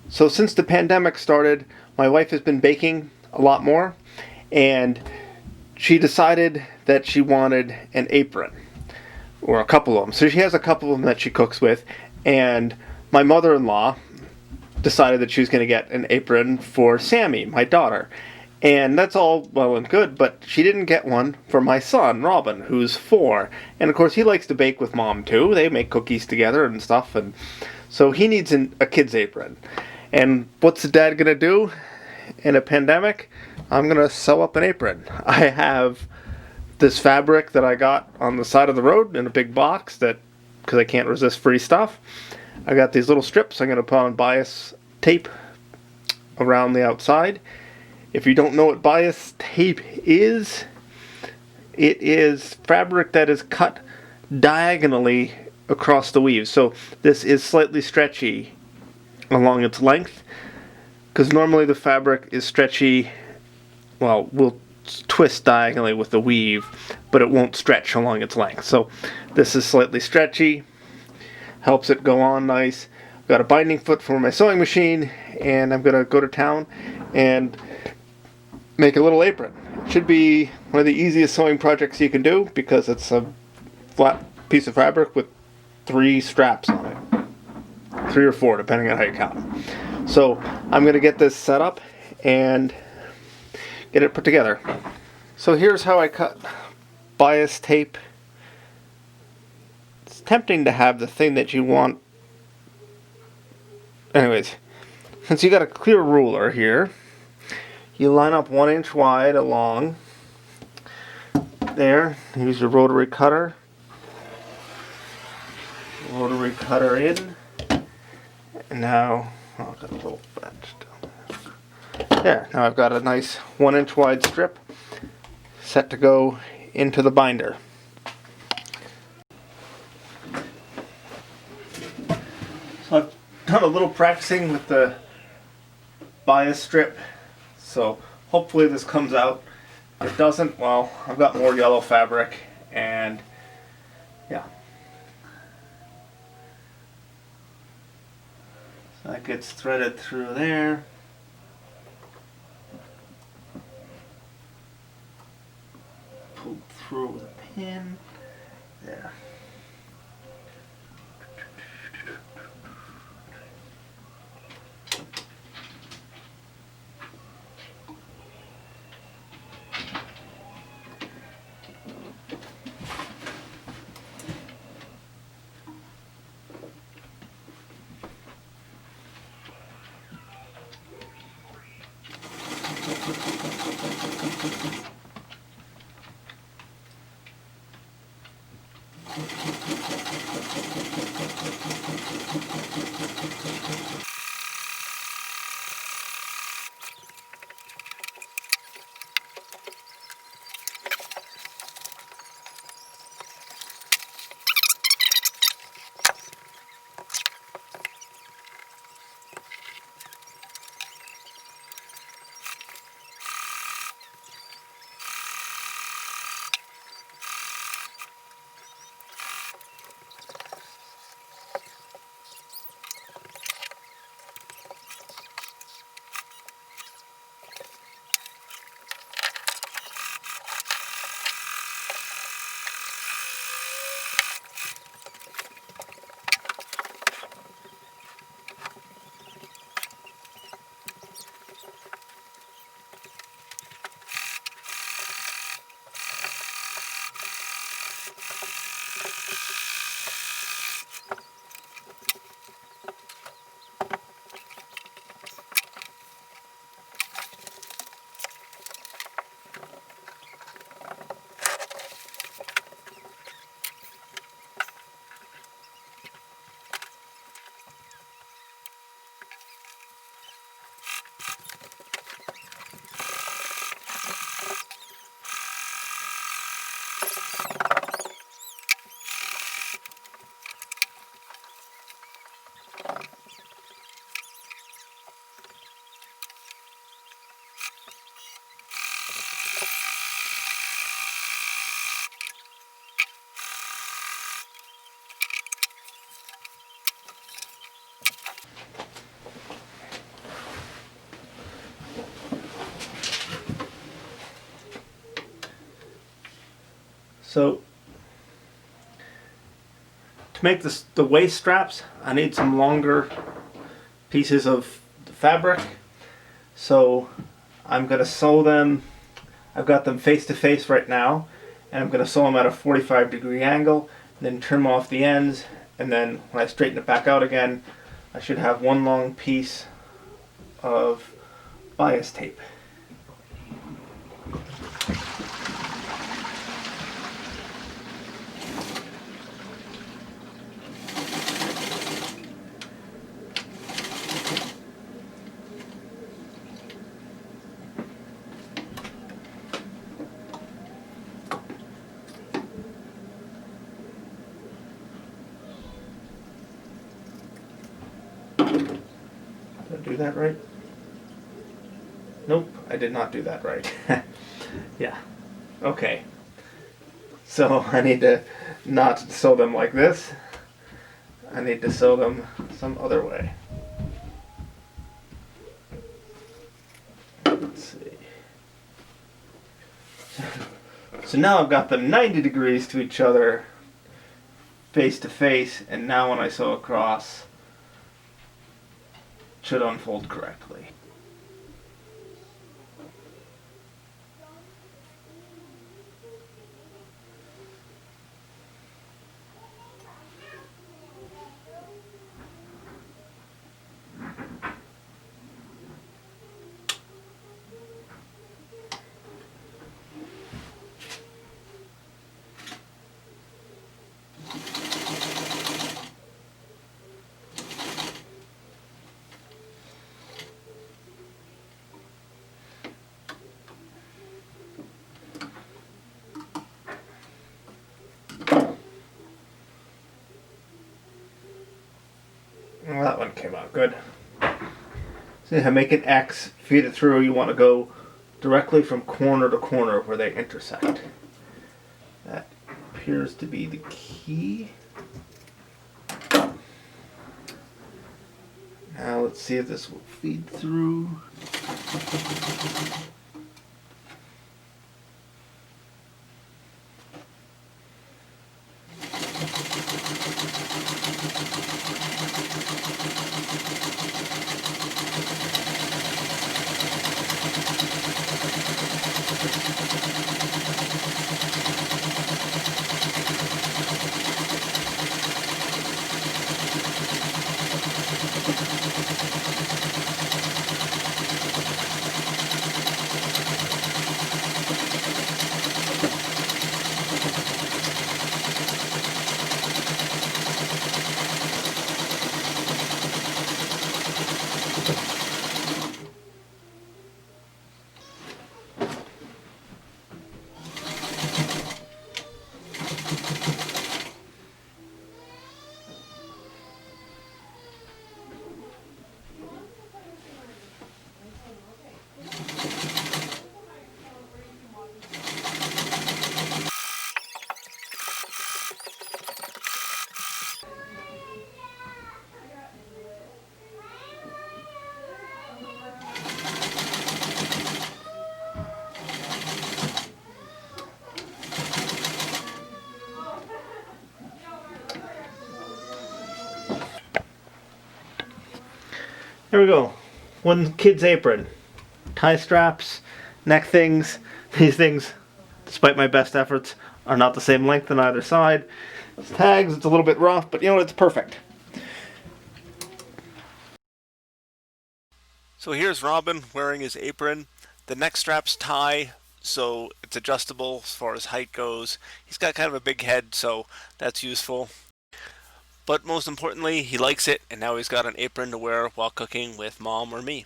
So since the pandemic started, my wife has been baking a lot more, and she decided that she wanted an apron, or a couple of them. So she has a couple of them that she cooks with, and my mother-in-law decided that she was going to get an apron for Sammy, my daughter. And that's all well and good, but she didn't get one for my son, Robin, who's 4. And of course, he likes to bake with Mom too. They make cookies together and stuff, and so he needs a kid's apron. And what's the dad gonna do in a pandemic? I'm gonna sew up an apron. I have this fabric that I got on the side of the road in a big box that, because I can't resist free stuff. I got these little strips I'm gonna put on bias tape around the outside. If you don't know what bias tape is, it is fabric that is cut diagonally across the weave. So this is slightly stretchy along its length, because normally the fabric is stretchy, well, will twist diagonally with the weave, but it won't stretch along its length. So this is slightly stretchy, helps it go on nice. I've got a binding foot for my sewing machine, and I'm going to go to town and make a little apron. It should be one of the easiest sewing projects you can do, because it's a flat piece of fabric with 3 straps on it. 3 or 4, depending on how you count them. So I'm going to get this set up and get it put together. So here's how I cut bias tape. It's tempting to have the thing that you want. Anyways, since you got a clear ruler here, you line up 1 inch wide along there. Use your rotary cutter. Rotary cutter in. And now, I've got a little bench down there. There, now I've got a nice 1 inch wide strip set to go into the binder. So I've done a little practicing with the bias strip, so hopefully this comes out. If it doesn't, well, I've got more yellow fabric, and yeah. So that gets threaded through there. Pulled through with a pin. There. So to make the waist straps, I need some longer pieces of fabric. So I'm going to sew them. I've got them face to face right now, and I'm going to sew them at a 45-degree angle, then trim off the ends, and then when I straighten it back out again, I should have one long piece of bias tape. Did I do that right? Nope, I did not do that right. Yeah. Okay. So I need to not sew them like this. I need to sew them some other way. Let's see. So now I've got them 90 degrees to each other, face to face, and now when I sew across, it should unfold correctly. Well, that one came out good. So you make an X, feed it through. You want to go directly from corner to corner where they intersect. That appears to be the key. Now let's see if this will feed through. Here we go. One kid's apron. Tie straps, neck things. These things, despite my best efforts, are not the same length on either side. It's tags, it's a little bit rough, but you know what, it's perfect. So here's Robin wearing his apron. The neck straps tie, so it's adjustable as far as height goes. He's got kind of a big head, so that's useful. But most importantly, he likes it, and now he's got an apron to wear while cooking with Mom or me.